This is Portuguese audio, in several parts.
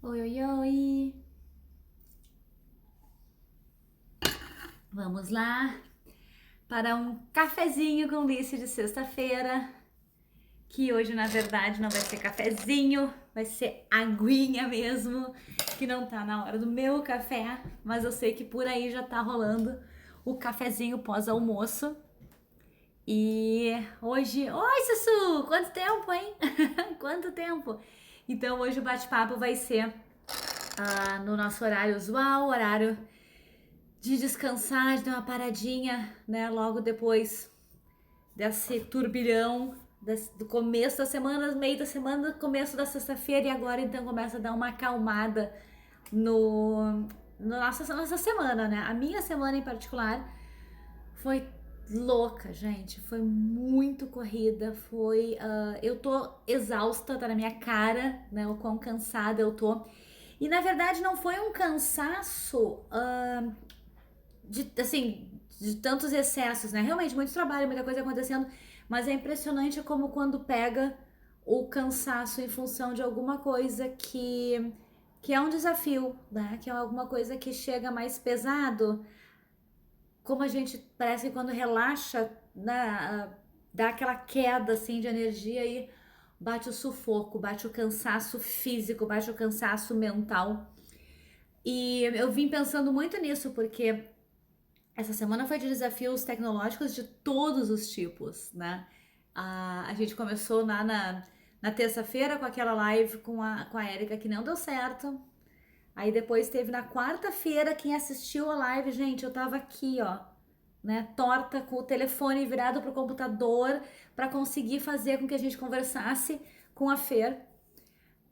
Oi, oi, oi. Vamos lá para um cafezinho com Lice de sexta-feira, que hoje na verdade não vai ser cafezinho, vai ser aguinha mesmo, que não tá na hora do meu café, mas eu sei que por aí já tá rolando o cafezinho pós-almoço. E hoje, oi Sussu, quanto tempo, hein? Quanto tempo? Então hoje o bate-papo vai ser no nosso horário usual, horário de descansar, de dar uma paradinha, né? Logo depois desse turbilhão do começo da semana, meio da semana, começo da sexta-feira, e agora então começa a dar uma acalmada no, no nossa semana, né? A minha semana em particular foi louca, gente. Foi muito corrida. Eu tô exausta, tá na minha cara, né? O quão cansada eu tô. E na verdade não foi um cansaço de tantos excessos, né? Realmente, muito trabalho, muita coisa acontecendo, mas é impressionante como quando pega o cansaço em função de alguma coisa que é um desafio, né? Que é alguma coisa que chega mais pesado, como a gente parece que quando relaxa, né, dá aquela queda assim de energia e bate o sufoco, bate o cansaço físico, bate o cansaço mental. E eu vim pensando muito nisso porque essa semana foi de desafios tecnológicos de todos os tipos, né? A gente começou lá na terça-feira com aquela live com a Erika que não deu certo. Aí depois teve na quarta-feira, quem assistiu a live, gente, eu tava aqui, ó, né, torta com o telefone virado pro computador para conseguir fazer com que a gente conversasse com a Fer.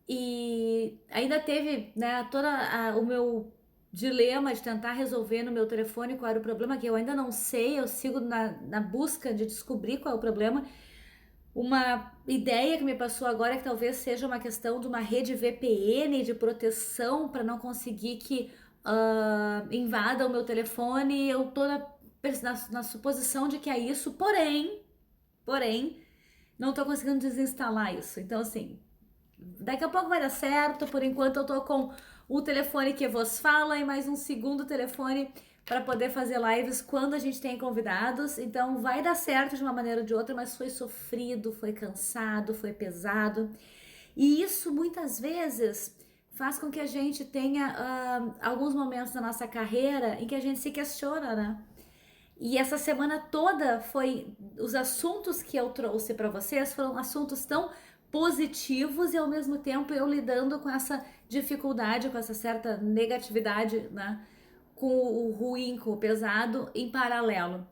E ainda teve, né, o meu dilema de tentar resolver no meu telefone qual era o problema, que eu ainda não sei, eu sigo na busca de descobrir qual é o problema. Uma ideia que me passou agora é que talvez seja uma questão de uma rede VPN de proteção para não conseguir que invada o meu telefone. Eu tô na suposição de que é isso, porém, não tô conseguindo desinstalar isso. Então, assim, daqui a pouco vai dar certo. Por enquanto eu tô com o telefone que vos fala e mais um segundo telefone para poder fazer lives quando a gente tem convidados. Então vai dar certo de uma maneira ou de outra, mas foi sofrido, foi cansado, foi pesado. E isso muitas vezes faz com que a gente tenha alguns momentos da nossa carreira em que a gente se questiona, né? E essa semana toda foi os assuntos que eu trouxe para vocês foram assuntos tão positivos e ao mesmo tempo eu lidando com essa dificuldade, com essa certa negatividade, né? Com o ruim, com o pesado em paralelo.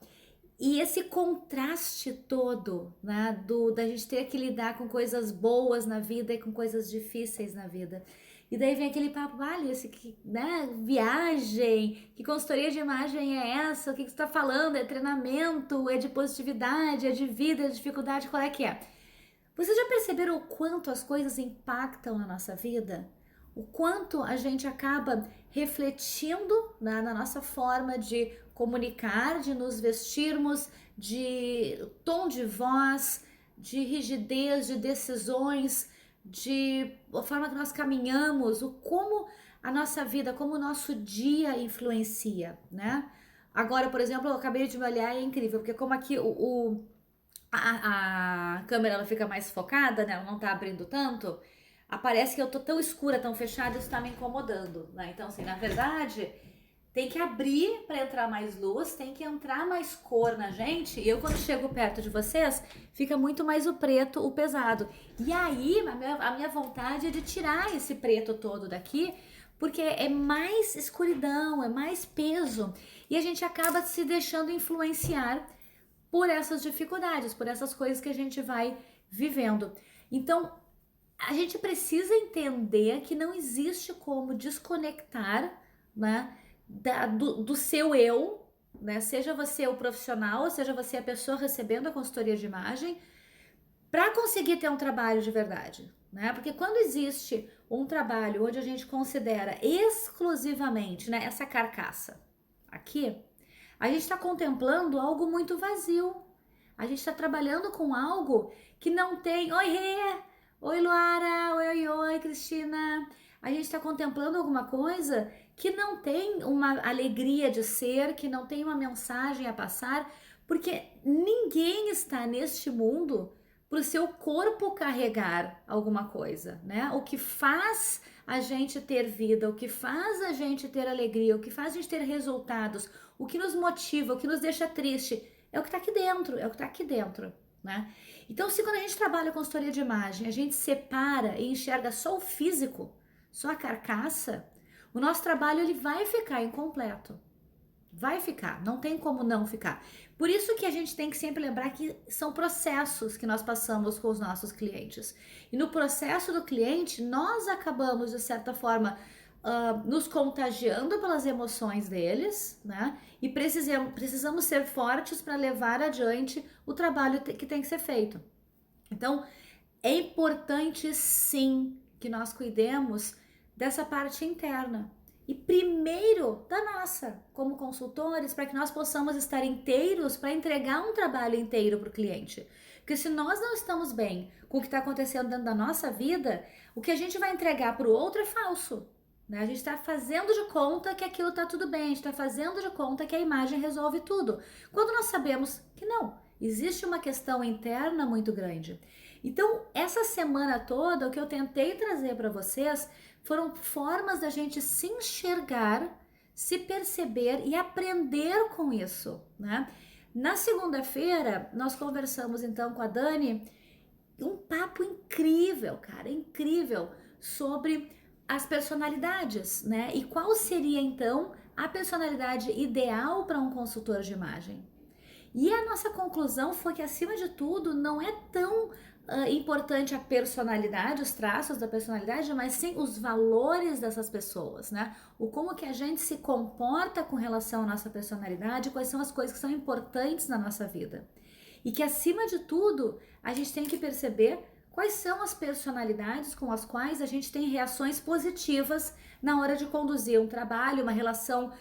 E esse contraste todo, né, da gente ter que lidar com coisas boas na vida e com coisas difíceis na vida. E daí vem aquele papo, vale, esse que, né, viagem, que consultoria de imagem é essa? O que você tá falando? É treinamento, é de positividade, é de vida, é de dificuldade, qual é que é? Vocês já perceberam o quanto as coisas impactam na nossa vida? O quanto a gente acaba refletindo na nossa forma de comunicar, de nos vestirmos, de tom de voz, de rigidez, de decisões, de a forma que nós caminhamos, o como a nossa vida, como o nosso dia influencia, né? Agora, por exemplo, eu acabei de me olhar e é incrível, porque como aqui a câmera ela fica mais focada, né? Ela não tá abrindo tanto. Aparece que eu tô tão escura, tão fechada, isso tá me incomodando, né? Então, assim, na verdade, tem que abrir para entrar mais luz, tem que entrar mais cor na gente. E eu, quando chego perto de vocês, fica muito mais o preto, o pesado. E aí, a minha vontade é de tirar esse preto todo daqui, porque é mais escuridão, é mais peso. E a gente acaba se deixando influenciar por essas dificuldades, por essas coisas que a gente vai vivendo. Então, a gente precisa entender que não existe como desconectar, né, do seu eu, né, seja você o profissional, seja você a pessoa recebendo a consultoria de imagem, para conseguir ter um trabalho de verdade, né? Porque quando existe um trabalho onde a gente considera exclusivamente, né, essa carcaça aqui, a gente está contemplando algo muito vazio. A gente está trabalhando com algo que não tem. Oi, Rê! Oi, Luara! Oi, oi, oi, Cristina! a gente está contemplando alguma coisa que não tem uma alegria de ser, que não tem uma mensagem a passar, porque ninguém está neste mundo para o seu corpo carregar alguma coisa, né? O que faz a gente ter vida, o que faz a gente ter alegria, o que faz a gente ter resultados, o que nos motiva, o que nos deixa triste, é o que está aqui dentro, é o que está aqui dentro, né? Então, se quando a gente trabalha com consultoria de imagem, a gente separa e enxerga só o físico, só a carcaça, o nosso trabalho ele vai ficar incompleto. Vai ficar, não tem como não ficar. Por isso que a gente tem que sempre lembrar que são processos que nós passamos com os nossos clientes. E no processo do cliente, nós acabamos, de certa forma, nos contagiando pelas emoções deles, né? E precisamos ser fortes para levar adiante o trabalho que tem que ser feito. Então, é importante sim que nós cuidemos dessa parte interna. E primeiro da nossa, como consultores, para que nós possamos estar inteiros para entregar um trabalho inteiro para o cliente. Porque se nós não estamos bem com o que está acontecendo dentro da nossa vida, o que a gente vai entregar para o outro é falso. Né? A gente está fazendo de conta que aquilo está tudo bem, a gente está fazendo de conta que a imagem resolve tudo. Quando nós sabemos que não, existe uma questão interna muito grande. Então, essa semana toda, o que eu tentei trazer para vocês foram formas da gente se enxergar, se perceber e aprender com isso, né? Na segunda-feira, nós conversamos então com a Dani, um papo incrível, cara, incrível, sobre as personalidades, né? E qual seria então a personalidade ideal para um consultor de imagem? E a nossa conclusão foi que, acima de tudo, não é tão importante a personalidade, os traços da personalidade, mas sim os valores dessas pessoas, né? O como que a gente se comporta com relação à nossa personalidade, quais são as coisas que são importantes na nossa vida. E que, acima de tudo, a gente tem que perceber quais são as personalidades com as quais a gente tem reações positivas na hora de conduzir um trabalho, uma relação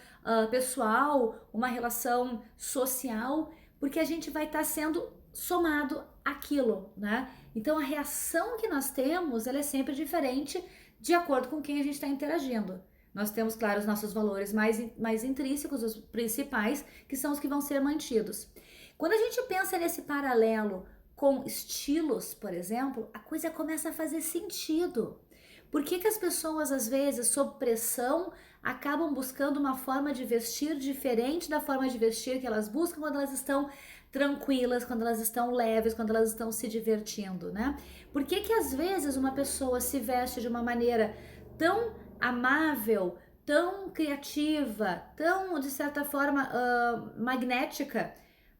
pessoal, uma relação social, porque a gente vai estar sendo somado àquilo, né? Então a reação que nós temos, ela é sempre diferente de acordo com quem a gente está interagindo. Nós temos, claro, os nossos valores mais intrínsecos, os principais, que são os que vão ser mantidos. Quando a gente pensa nesse paralelo com estilos, por exemplo, a coisa começa a fazer sentido. Por que que as pessoas, às vezes, sob pressão, acabam buscando uma forma de vestir diferente da forma de vestir que elas buscam quando elas estão tranquilas, quando elas estão leves, quando elas estão se divertindo, né? Por que que às vezes uma pessoa se veste de uma maneira tão amável, tão criativa, tão, de certa forma, magnética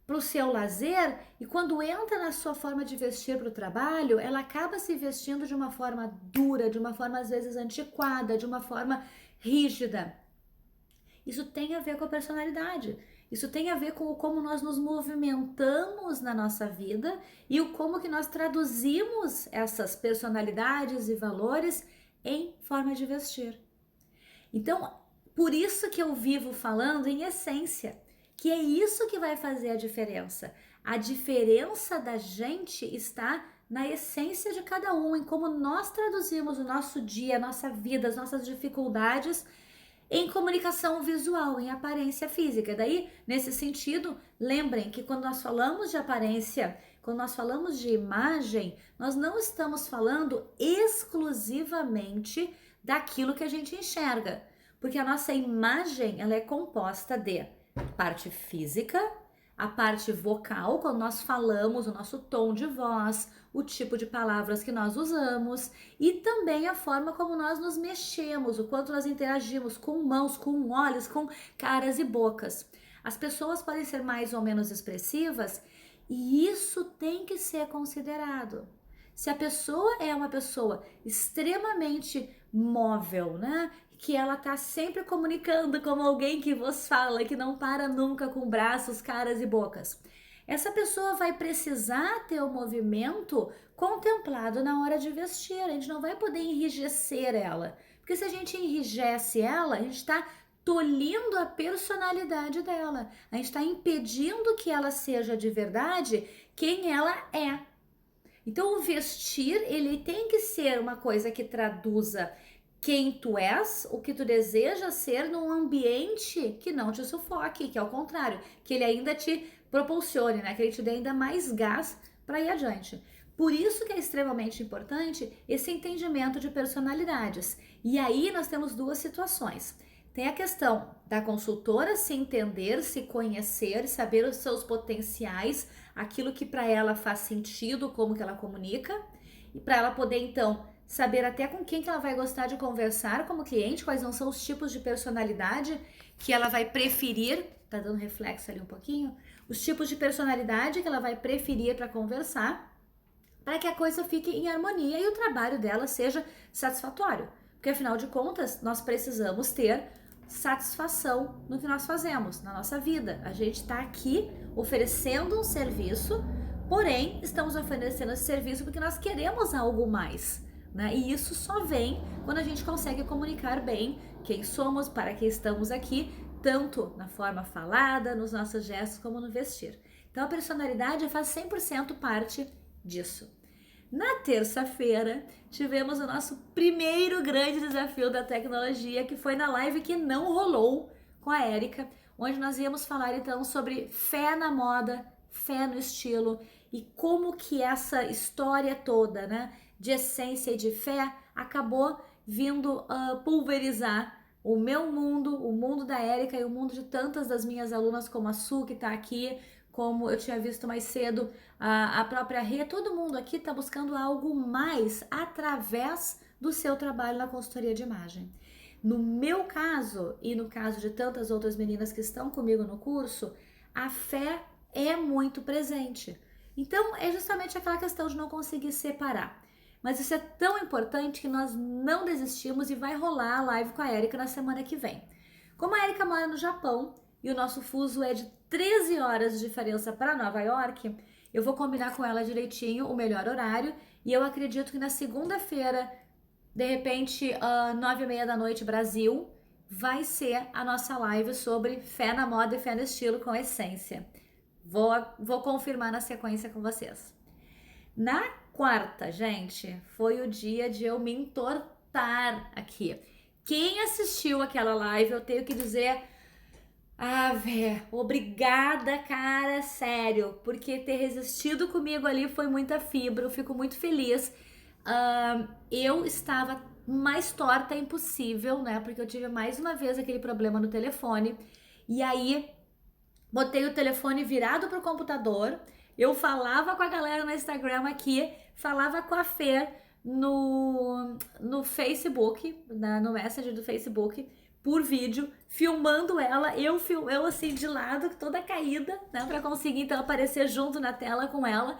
para o seu lazer, e quando entra na sua forma de vestir para o trabalho, ela acaba se vestindo de uma forma dura, de uma forma às vezes antiquada, de uma forma rígida? Isso tem a ver com a personalidade. Isso tem a ver com como nós nos movimentamos na nossa vida e o como que nós traduzimos essas personalidades e valores em forma de vestir. Então, por isso que eu vivo falando em essência, que é isso que vai fazer a diferença. A diferença da gente está na essência de cada um, em como nós traduzimos o nosso dia, a nossa vida, as nossas dificuldades em comunicação visual, em aparência física. Daí, nesse sentido, lembrem que quando nós falamos de aparência, quando nós falamos de imagem, nós não estamos falando exclusivamente daquilo que a gente enxerga, porque a nossa imagem, ela é composta de parte física, a parte vocal, quando nós falamos, o nosso tom de voz, o tipo de palavras que nós usamos, e também a forma como nós nos mexemos, o quanto nós interagimos com mãos, com olhos, com caras e bocas. As pessoas podem ser mais ou menos expressivas e isso tem que ser considerado. Se a pessoa é uma pessoa extremamente móvel, né? Que ela tá sempre comunicando como alguém que vos fala, que não para nunca com braços, caras e bocas. Essa pessoa vai precisar ter o movimento contemplado na hora de vestir. A gente não vai poder enrijecer ela, porque se a gente enrijece ela, a gente está tolhindo a personalidade dela. A gente está impedindo que ela seja de verdade quem ela é. Então o vestir, ele tem que ser uma coisa que traduza quem tu és, o que tu deseja ser num ambiente que não te sufoque, que é o contrário, que ele ainda te propulsione, né? Que ele te dê ainda mais gás para ir adiante. Por isso que é extremamente importante esse entendimento de personalidades. E aí nós temos duas situações. Tem a questão da consultora se entender, se conhecer, saber os seus potenciais, aquilo que para ela faz sentido, como que ela comunica, e para ela poder então saber até com quem que ela vai gostar de conversar como cliente, quais não são os tipos de personalidade que ela vai preferir, tá dando reflexo ali um pouquinho, os tipos de personalidade que ela vai preferir para conversar, para que a coisa fique em harmonia e o trabalho dela seja satisfatório. Porque afinal de contas, nós precisamos ter satisfação no que nós fazemos, na nossa vida. A gente está aqui oferecendo um serviço, porém estamos oferecendo esse serviço porque nós queremos algo mais, né? E isso só vem quando a gente consegue comunicar bem quem somos, para que estamos aqui, tanto na forma falada, nos nossos gestos, como no vestir. Então a personalidade faz 100% parte disso. Na terça-feira, tivemos o nosso primeiro grande desafio da tecnologia, que foi na live que não rolou com a Érica, onde nós íamos falar então sobre fé na moda, fé no estilo e como que essa história toda, né, de essência e de fé acabou vindo pulverizar o meu mundo, o mundo da Érica e o mundo de tantas das minhas alunas, como a Su, que está aqui, como eu tinha visto mais cedo, a própria Rê, todo mundo aqui está buscando algo mais através do seu trabalho na consultoria de imagem. No meu caso, e no caso de tantas outras meninas que estão comigo no curso, a fé é muito presente. Então, é justamente aquela questão de não conseguir separar. Mas isso é tão importante que nós não desistimos e vai rolar a live com a Érica na semana que vem. Como a Érica mora no Japão e o nosso fuso é de 13 horas de diferença para Nova York, eu vou combinar com ela direitinho o melhor horário e eu acredito que na segunda-feira, de repente, 9h30 da noite, Brasil, vai ser a nossa live sobre fé na moda e fé no estilo com essência. Vou confirmar na sequência com vocês. Na quarta, gente, foi o dia de eu me entortar aqui. Quem assistiu aquela live, eu tenho que dizer, obrigada, cara, sério, porque ter resistido comigo ali foi muita fibra, eu fico muito feliz. Eu estava mais torta impossível, né, porque eu tive mais uma vez aquele problema no telefone, e aí botei o telefone virado pro computador, eu falava com a galera no Instagram aqui, falava com a Fer no Facebook, no Messenger do Facebook, por vídeo, filmando ela, eu assim de lado, toda caída, né, pra conseguir então aparecer junto na tela com ela.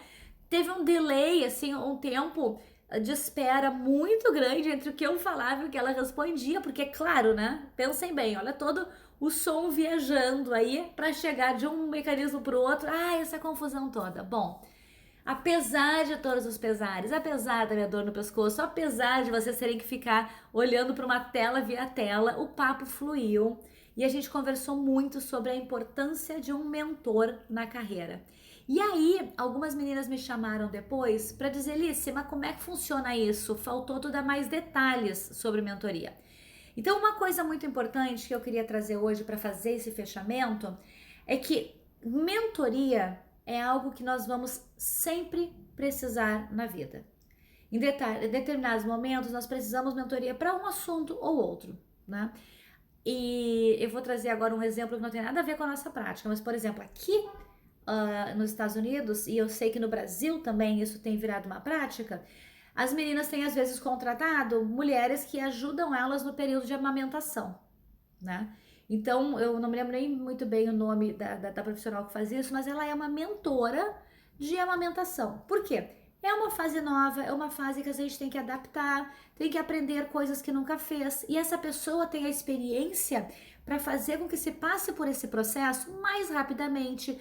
Teve um delay, assim, um tempo de espera muito grande entre o que eu falava e o que ela respondia, porque claro, né, pensem bem, olha todo o som viajando aí para chegar de um mecanismo para o outro, essa confusão toda. Bom, apesar de todos os pesares, apesar da minha dor no pescoço, apesar de vocês terem que ficar olhando para uma tela via tela, o papo fluiu e a gente conversou muito sobre a importância de um mentor na carreira. E aí, algumas meninas me chamaram depois para dizer, Alice, mas como é que funciona isso? Faltou tu dar mais detalhes sobre mentoria. Então, uma coisa muito importante que eu queria trazer hoje para fazer esse fechamento é que mentoria é algo que nós vamos sempre precisar na vida. Em determinados momentos, nós precisamos de mentoria para um assunto ou outro, né? E eu vou trazer agora um exemplo que não tem nada a ver com a nossa prática, mas, por exemplo, aqui nos Estados Unidos, e eu sei que no Brasil também isso tem virado uma prática, as meninas têm às vezes contratado mulheres que ajudam elas no período de amamentação, né? Então, eu não me lembro nem muito bem o nome da profissional que faz isso, mas ela é uma mentora de amamentação. Por quê? É uma fase nova, é uma fase que a gente tem que adaptar, tem que aprender coisas que nunca fez. E essa pessoa tem a experiência para fazer com que se passe por esse processo mais rapidamente,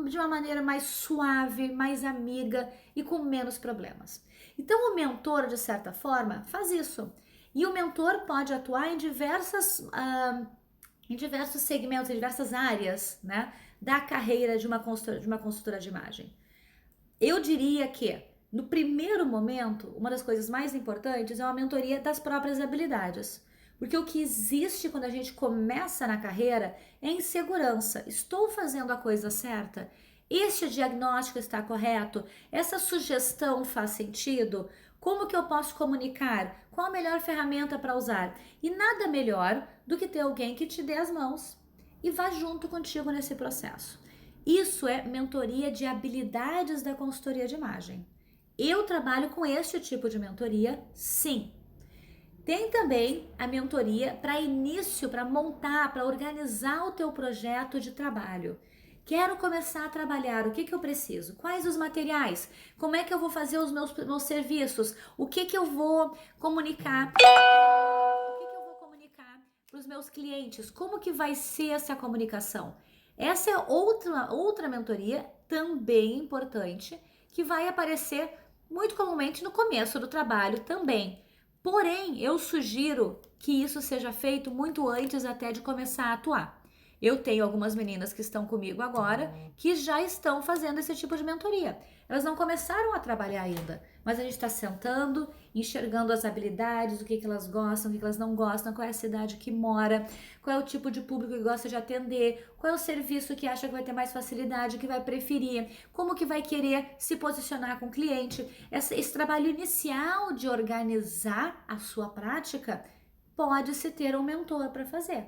de uma maneira mais suave, mais amiga e com menos problemas. Então, o mentor, de certa forma, faz isso. E o mentor pode atuar em diversos segmentos, em diversas áreas, né, da carreira de uma consultora de imagem. Eu diria que No primeiro momento, uma das coisas mais importantes é uma mentoria das próprias habilidades. Porque o que existe quando a gente começa na carreira é insegurança. Estou fazendo a coisa certa? Este diagnóstico está correto? Essa sugestão faz sentido? Como que eu posso comunicar? Qual a melhor ferramenta para usar? E nada melhor do que ter alguém que te dê as mãos e vá junto contigo nesse processo. Isso é mentoria de habilidades da consultoria de imagem. Eu trabalho com este tipo de mentoria, sim. Tem também a mentoria para início, para montar, para organizar o teu projeto de trabalho. Quero começar a trabalhar, o que eu preciso? Quais os materiais? Como é que eu vou fazer os meus serviços? O que eu vou comunicar? O que eu vou comunicar para os meus clientes? Como que vai ser essa comunicação? Essa é outra mentoria também importante, que vai aparecer muito comumente no começo do trabalho também. Porém, eu sugiro que isso seja feito muito antes até de começar a atuar. Eu tenho algumas meninas que estão comigo agora que já estão fazendo esse tipo de mentoria. Elas não começaram a trabalhar ainda, mas a gente está sentando, enxergando as habilidades, o que elas gostam, o que elas não gostam, qual é a cidade que mora, qual é o tipo de público que gosta de atender, qual é o serviço que acha que vai ter mais facilidade, que vai preferir, como que vai querer se posicionar com o cliente. Esse trabalho inicial de organizar a sua prática, pode-se ter um mentor para fazer.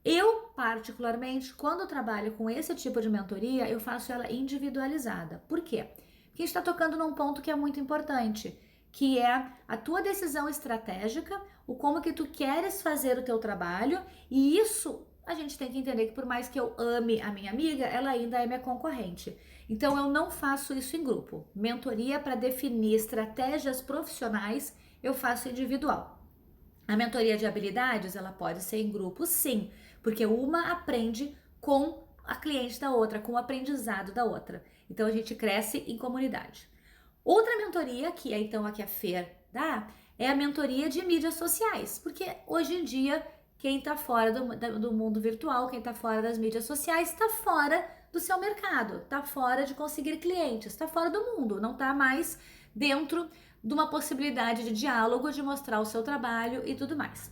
Eu, particularmente, quando trabalho com esse tipo de mentoria, eu faço ela individualizada. Por quê? Porque a gente está tocando num ponto que é muito importante, que é a tua decisão estratégica, o como que tu queres fazer o teu trabalho, e isso a gente tem que entender que por mais que eu ame a minha amiga, ela ainda é minha concorrente. Então eu não faço isso em grupo. Mentoria para definir estratégias profissionais, eu faço individual. A mentoria de habilidades, ela pode ser em grupo, sim, porque uma aprende com a cliente da outra, com o aprendizado da outra. Então a gente cresce em comunidade. Outra mentoria, que é então a que a Fer dá, é a mentoria de mídias sociais, porque hoje em dia quem está fora do mundo virtual, quem está fora das mídias sociais, está fora do seu mercado, está fora de conseguir clientes, está fora do mundo, não está mais dentro de uma possibilidade de diálogo, de mostrar o seu trabalho e tudo mais.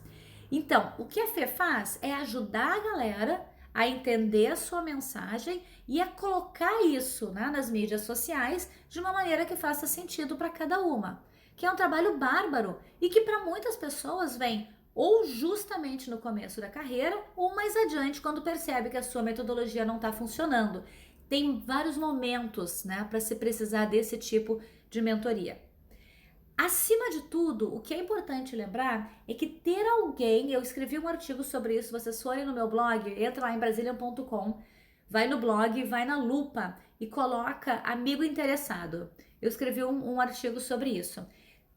Então, o que a Fê faz é ajudar a galera a entender a sua mensagem e a colocar isso, né, nas mídias sociais de uma maneira que faça sentido para cada uma. Que é um trabalho bárbaro e que para muitas pessoas vem ou justamente no começo da carreira ou mais adiante quando percebe que a sua metodologia não está funcionando. Tem vários momentos, né, para se precisar desse tipo de mentoria. Acima de tudo, o que é importante lembrar é que ter alguém, eu escrevi um artigo sobre isso, vocês forem no meu blog, entra lá em brasilian.com, vai no blog, vai na lupa e coloca amigo interessado. Eu escrevi um artigo sobre isso.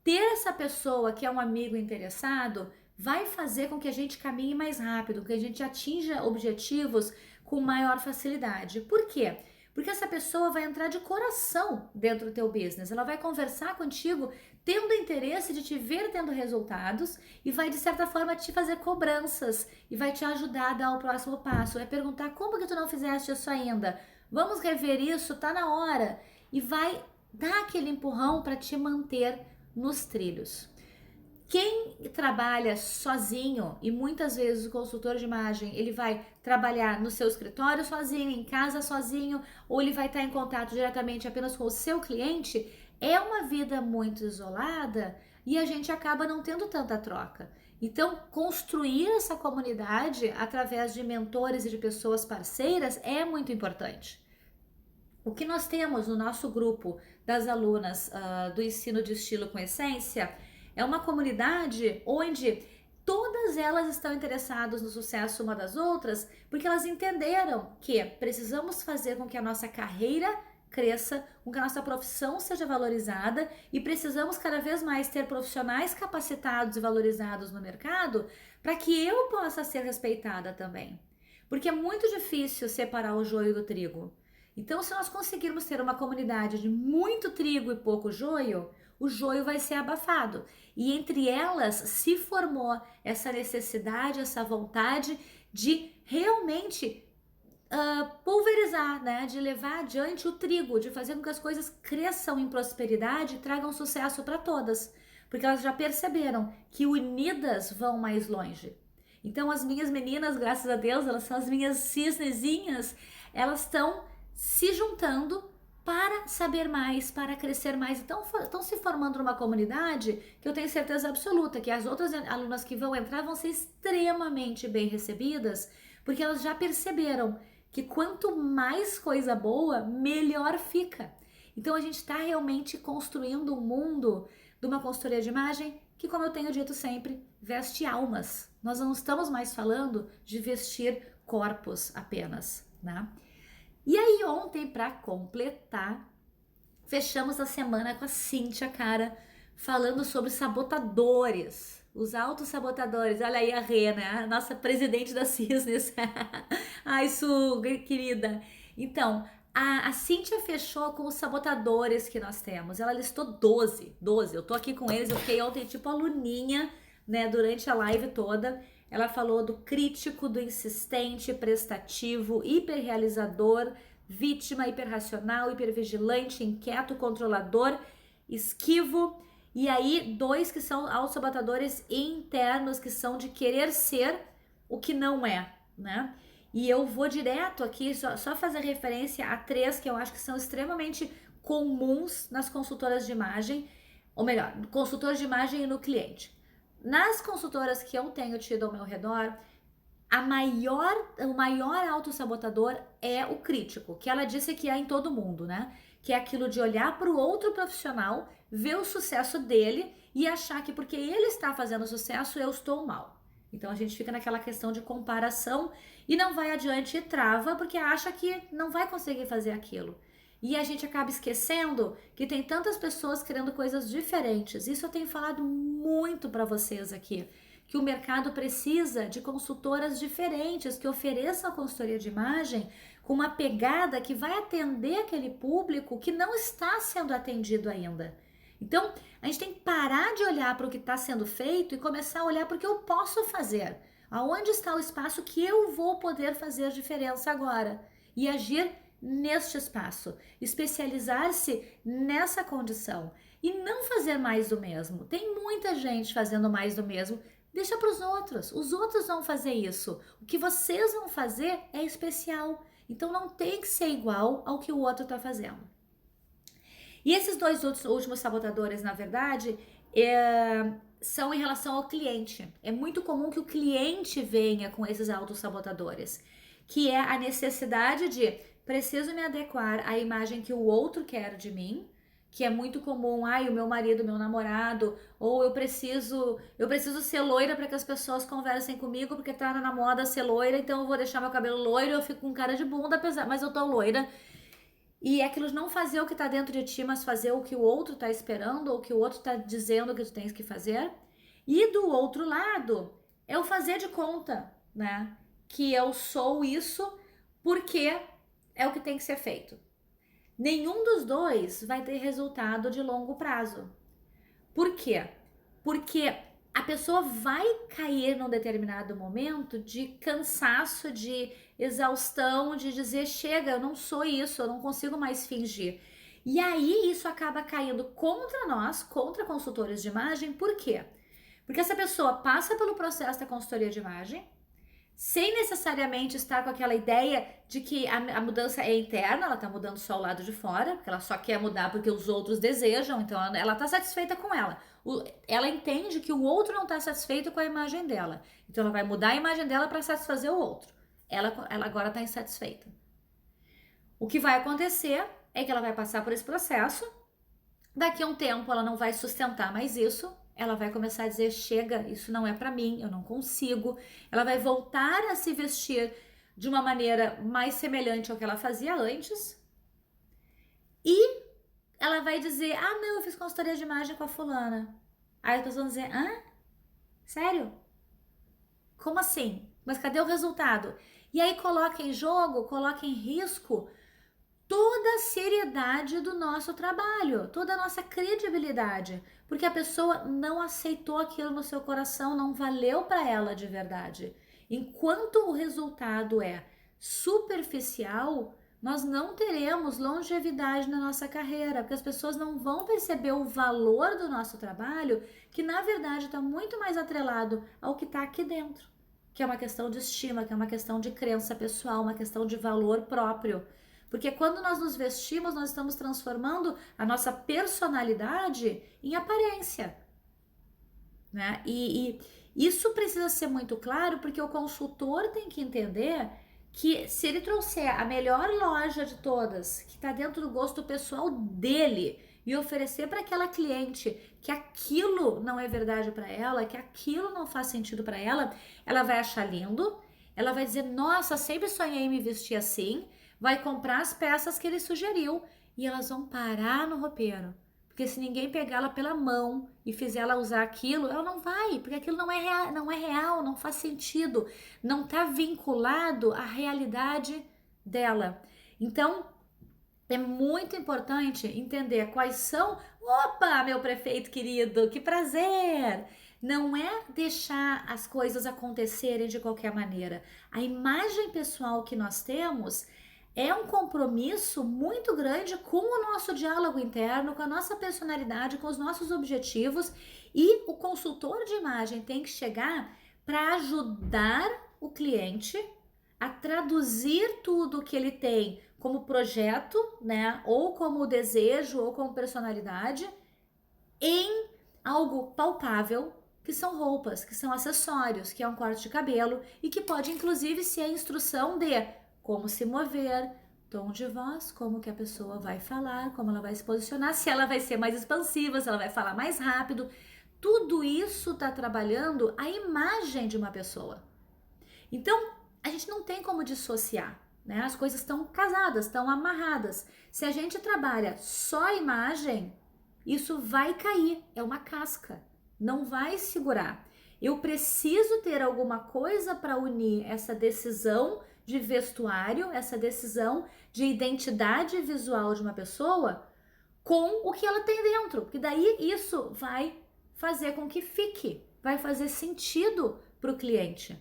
Ter essa pessoa que é um amigo interessado vai fazer com que a gente caminhe mais rápido, que a gente atinja objetivos com maior facilidade. Por quê? Porque essa pessoa vai entrar de coração dentro do teu business, ela vai conversar contigo tendo interesse de te ver tendo resultados e vai de certa forma te fazer cobranças e vai te ajudar a dar o próximo passo, vai perguntar como que tu não fizeste isso ainda, vamos rever isso, tá na hora, e vai dar aquele empurrão para te manter nos trilhos. Quem trabalha sozinho, e muitas vezes o consultor de imagem, ele vai trabalhar no seu escritório sozinho, em casa sozinho, ou ele vai estar em contato diretamente apenas com o seu cliente, é uma vida muito isolada e a gente acaba não tendo tanta troca. Então, construir essa comunidade através de mentores e de pessoas parceiras é muito importante. O que nós temos no nosso grupo das alunas do ensino de estilo com essência é uma comunidade onde todas elas estão interessadas no sucesso uma das outras, porque elas entenderam que precisamos fazer com que a nossa carreira cresça, com que a nossa profissão seja valorizada e precisamos cada vez mais ter profissionais capacitados e valorizados no mercado para que eu possa ser respeitada também. Porque é muito difícil separar o joio do trigo. Então, se nós conseguirmos ter uma comunidade de muito trigo e pouco joio, o joio vai ser abafado. E entre elas se formou essa necessidade, essa vontade de realmente pulverizar, né? De levar adiante o trigo, de fazer com que as coisas cresçam em prosperidade e tragam sucesso para todas. Porque elas já perceberam que unidas vão mais longe. Então as minhas meninas, graças a Deus, elas são as minhas cisnezinhas, elas estão se juntando para saber mais, para crescer mais. Então estão se formando numa comunidade que eu tenho certeza absoluta que as outras alunas que vão entrar vão ser extremamente bem recebidas, porque elas já perceberam que quanto mais coisa boa, melhor fica. Então a gente está realmente construindo um mundo de uma consultoria de imagem que, como eu tenho dito sempre, veste almas. Nós não estamos mais falando de vestir corpos apenas, né? E aí ontem, para completar, fechamos a semana com a Cíntia, cara, falando sobre sabotadores, os autossabotadores. Olha aí a Rê, né? A nossa presidente da Cisnes. Ai, Su, querida. Então, a Cíntia fechou com os sabotadores que nós temos. Ela listou 12. Eu tô aqui com eles, eu fiquei ontem tipo aluninha, né, durante a live toda. Ela falou do crítico, do insistente, prestativo, hiperrealizador, vítima, hiperracional, hipervigilante, inquieto, controlador, esquivo. E aí, 2 que são autossabotadores internos, que são de querer ser o que não é, né? E eu vou direto aqui, só fazer referência a 3 que eu acho que são extremamente comuns nas consultoras de imagem, ou melhor, consultores de imagem e no cliente. Nas consultoras que eu tenho tido ao meu redor, o maior autossabotador é o crítico, que ela disse que é em todo mundo, né? Que é aquilo de olhar para o outro profissional, ver o sucesso dele e achar que porque ele está fazendo sucesso, eu estou mal. Então a gente fica naquela questão de comparação e não vai adiante e trava porque acha que não vai conseguir fazer aquilo. E a gente acaba esquecendo que tem tantas pessoas querendo coisas diferentes. Isso eu tenho falado muito para vocês aqui, que o mercado precisa de consultoras diferentes que ofereçam a consultoria de imagem com uma pegada que vai atender aquele público que não está sendo atendido ainda. Então, a gente tem que parar de olhar para o que está sendo feito e começar a olhar para o que eu posso fazer. Aonde está o espaço que eu vou poder fazer diferença agora? E agir neste espaço, especializar-se nessa condição e não fazer mais do mesmo. Tem muita gente fazendo mais do mesmo. Deixa para os outros vão fazer isso. O que vocês vão fazer é especial, então não tem que ser igual ao que o outro está fazendo. E esses 2 últimos sabotadores, na verdade, são em relação ao cliente. É muito comum que o cliente venha com esses autossabotadores, que é a necessidade de preciso me adequar à imagem que o outro quer de mim, que é muito comum, o meu marido, meu namorado, ou eu preciso ser loira para que as pessoas conversem comigo, porque tá na moda ser loira, então eu vou deixar meu cabelo loiro, eu fico com cara de bunda, mas eu tô loira. E é aquilo de não fazer o que tá dentro de ti, mas fazer o que o outro tá esperando, ou o que o outro tá dizendo que tu tens que fazer. E do outro lado, é o fazer de conta, né? Que eu sou isso porque é o que tem que ser feito. Nenhum dos dois vai ter resultado de longo prazo. Por quê? Porque a pessoa vai cair num determinado momento de cansaço, de exaustão, de dizer, chega, eu não sou isso, eu não consigo mais fingir. E aí isso acaba caindo contra nós, contra consultores de imagem, por quê? Porque essa pessoa passa pelo processo da consultoria de imagem, sem necessariamente estar com aquela ideia de que a mudança é interna, ela tá mudando só o lado de fora, porque ela só quer mudar porque os outros desejam, então ela tá satisfeita com ela. Ela entende que o outro não tá satisfeito com a imagem dela, então ela vai mudar a imagem dela para satisfazer o outro. Ela agora tá insatisfeita. O que vai acontecer é que ela vai passar por esse processo, daqui a um tempo ela não vai sustentar mais isso, ela vai começar a dizer, chega, isso não é para mim, eu não consigo. Ela vai voltar a se vestir de uma maneira mais semelhante ao que ela fazia antes. E ela vai dizer, não, eu fiz consultoria de imagem com a fulana. Aí as pessoas vão dizer, sério? Como assim? Mas cadê o resultado? E aí coloca em jogo, coloca em risco toda a seriedade do nosso trabalho, toda a nossa credibilidade, porque a pessoa não aceitou aquilo no seu coração, não valeu para ela de verdade. Enquanto o resultado é superficial, nós não teremos longevidade na nossa carreira, porque as pessoas não vão perceber o valor do nosso trabalho, que na verdade está muito mais atrelado ao que está aqui dentro, que é uma questão de estima, que é uma questão de crença pessoal, uma questão de valor próprio. Porque quando nós nos vestimos, nós estamos transformando a nossa personalidade em aparência, né? E isso precisa ser muito claro, porque o consultor tem que entender que se ele trouxer a melhor loja de todas, que está dentro do gosto pessoal dele, e oferecer para aquela cliente que aquilo não é verdade para ela, que aquilo não faz sentido para ela vai achar lindo, ela vai dizer, nossa, sempre sonhei em me vestir assim, vai comprar as peças que ele sugeriu e elas vão parar no roupeiro. Porque se ninguém pegar ela pela mão e fizer ela usar aquilo, ela não vai, porque aquilo não é real, não faz sentido, não está vinculado à realidade dela. Então, é muito importante entender quais são. Opa, meu prefeito querido, que prazer! Não é deixar as coisas acontecerem de qualquer maneira. A imagem pessoal que nós temos é um compromisso muito grande com o nosso diálogo interno, com a nossa personalidade, com os nossos objetivos, e o consultor de imagem tem que chegar para ajudar o cliente a traduzir tudo que ele tem como projeto, né, ou como desejo, ou como personalidade, em algo palpável, que são roupas, que são acessórios, que é um corte de cabelo e que pode inclusive ser a instrução de como se mover, tom de voz, como que a pessoa vai falar, como ela vai se posicionar, se ela vai ser mais expansiva, se ela vai falar mais rápido. Tudo isso está trabalhando a imagem de uma pessoa. Então, a gente não tem como dissociar, né? As coisas estão casadas, estão amarradas. Se a gente trabalha só a imagem, isso vai cair, é uma casca, não vai segurar. Eu preciso ter alguma coisa para unir essa decisão de vestuário, essa decisão de identidade visual de uma pessoa com o que ela tem dentro, porque daí isso vai fazer com que fique, vai fazer sentido para o cliente.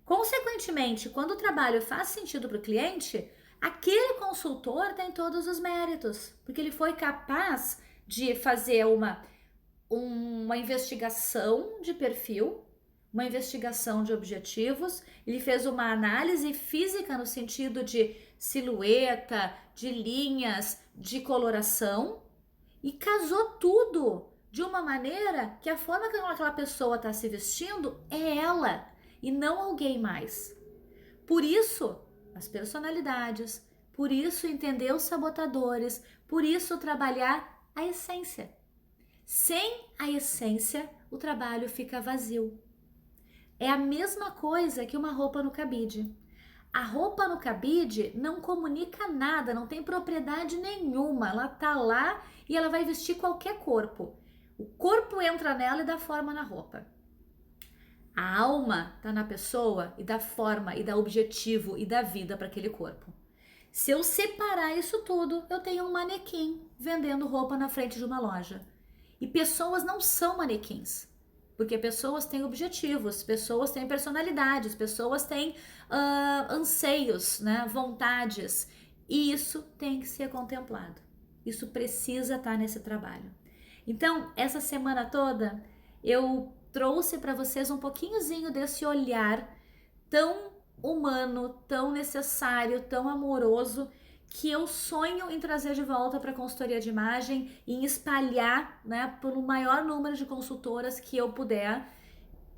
Consequentemente, quando o trabalho faz sentido para o cliente, aquele consultor tem todos os méritos, porque ele foi capaz de fazer uma investigação de perfil, uma investigação de objetivos, ele fez uma análise física no sentido de silhueta, de linhas, de coloração e casou tudo de uma maneira que a forma que aquela pessoa está se vestindo é ela e não alguém mais. Por isso, as personalidades, por isso entender os sabotadores, por isso trabalhar a essência. Sem a essência, o trabalho fica vazio. É a mesma coisa que uma roupa no cabide. A roupa no cabide não comunica nada, não tem propriedade nenhuma. Ela tá lá e ela vai vestir qualquer corpo. O corpo entra nela e dá forma na roupa. A alma tá na pessoa e dá forma, e dá objetivo, e dá vida para aquele corpo. Se eu separar isso tudo, eu tenho um manequim vendendo roupa na frente de uma loja. E pessoas não são manequins, porque pessoas têm objetivos, pessoas têm personalidades, pessoas têm anseios, né, vontades. E isso tem que ser contemplado. Isso precisa estar nesse trabalho. Então, essa semana toda, eu trouxe para vocês um pouquinhozinho desse olhar tão humano, tão necessário, tão amoroso, que eu sonho em trazer de volta para a consultoria de imagem e em espalhar, né, por um maior número de consultoras que eu puder,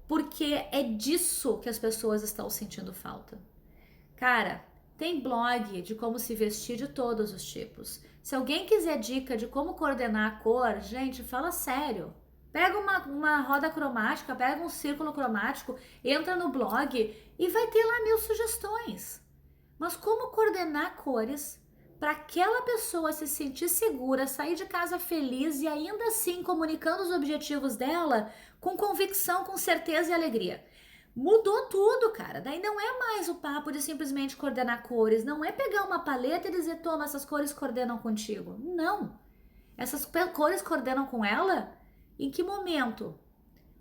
porque é disso que as pessoas estão sentindo falta. Cara, tem blog de como se vestir de todos os tipos. Se alguém quiser dica de como coordenar a cor, gente, fala sério. Pega uma roda cromática, pega um círculo cromático, entra no blog e vai ter lá 1000 sugestões. Mas como coordenar cores para aquela pessoa se sentir segura, sair de casa feliz e ainda assim comunicando os objetivos dela com convicção, com certeza e alegria. Mudou tudo, cara. Daí não é mais o papo de simplesmente coordenar cores, não é pegar uma paleta e dizer, toma, essas cores coordenam contigo. Não. Essas cores coordenam com ela? Em que momento?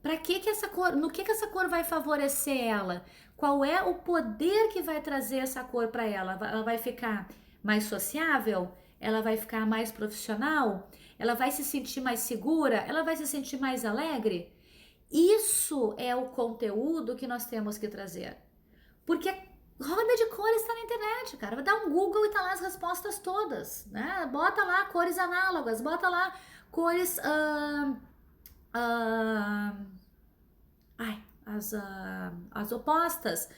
Para que essa cor, no que essa cor vai favorecer ela? Qual é o poder que vai trazer essa cor para ela? Ela vai ficar mais sociável? Ela vai ficar mais profissional? Ela vai se sentir mais segura? Ela vai se sentir mais alegre? Isso é o conteúdo que nós temos que trazer. Porque roda de cores está na internet, cara. Vai dar um Google e tá lá as respostas todas, né? Bota lá cores análogas, bota lá cores... as opostas.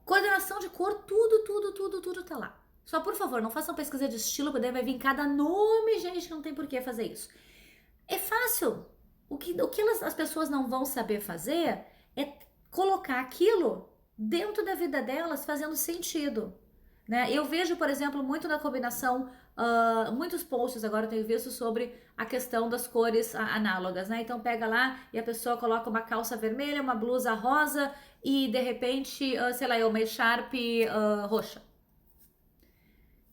Coordenação de cor, tudo tá lá. Só por favor, não façam pesquisa de estilo, porque daí vai vir cada nome, gente, que não tem por que fazer isso. É fácil. O que as pessoas não vão saber fazer é colocar aquilo dentro da vida delas fazendo sentido. Né? Eu vejo, por exemplo, muito na combinação, muitos posts agora eu tenho visto sobre a questão das cores análogas, né? Então pega lá e a pessoa coloca uma calça vermelha, uma blusa rosa e de repente, sei lá, uma echarp roxa.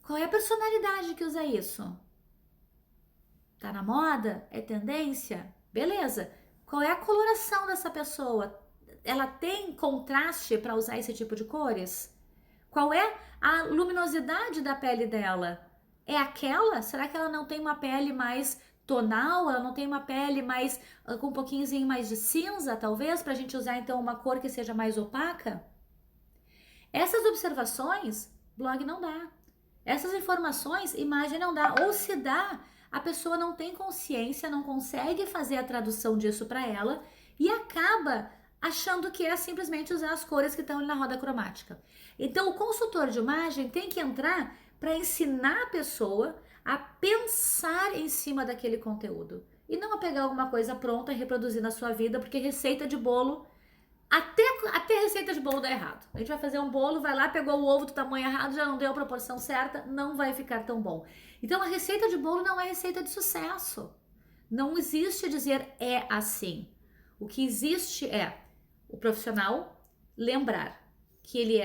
Qual é a personalidade que usa isso? Tá na moda? É tendência? Beleza. Qual é a coloração dessa pessoa? Ela tem contraste para usar esse tipo de cores? Qual é a luminosidade da pele dela? É aquela? Será que ela não tem uma pele mais tonal? Ela não tem uma pele mais com um pouquinho mais de cinza, talvez, para a gente usar então uma cor que seja mais opaca? Essas observações, blog não dá. Essas informações, imagem não dá. Ou se dá, a pessoa não tem consciência, não consegue fazer a tradução disso para ela e acaba achando que é simplesmente usar as cores que estão ali na roda cromática. Então, o consultor de imagem tem que entrar para ensinar a pessoa a pensar em cima daquele conteúdo e não a pegar alguma coisa pronta e reproduzir na sua vida, porque receita de bolo, até receita de bolo dá errado. A gente vai fazer um bolo, vai lá, pegou o ovo do tamanho errado, já não deu a proporção certa, não vai ficar tão bom. Então, a receita de bolo não é receita de sucesso. Não existe dizer é assim. O que existe é o profissional lembrar que ele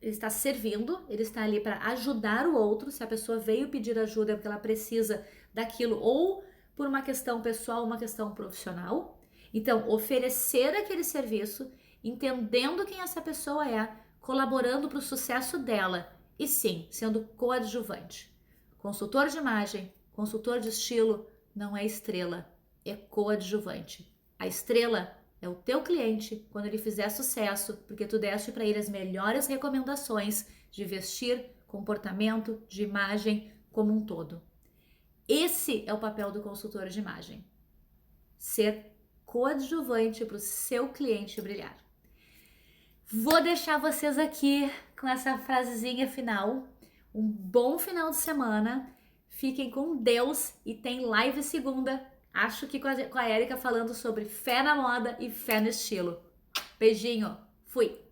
está servindo, ele está ali para ajudar o outro. Se a pessoa veio pedir ajuda é porque ela precisa daquilo, ou por uma questão pessoal, uma questão profissional. Então, oferecer aquele serviço, entendendo quem essa pessoa é, colaborando para o sucesso dela e sim, sendo coadjuvante. Consultor de imagem, consultor de estilo não é estrela, é coadjuvante. A estrela é o teu cliente quando ele fizer sucesso, porque tu deste para ele as melhores recomendações de vestir, comportamento, de imagem como um todo. Esse é o papel do consultor de imagem. Ser coadjuvante para o seu cliente brilhar. Vou deixar vocês aqui com essa frasezinha final. Um bom final de semana. Fiquem com Deus e tem live segunda. Acho que com a Érica falando sobre fé na moda e fé no estilo. Beijinho, fui!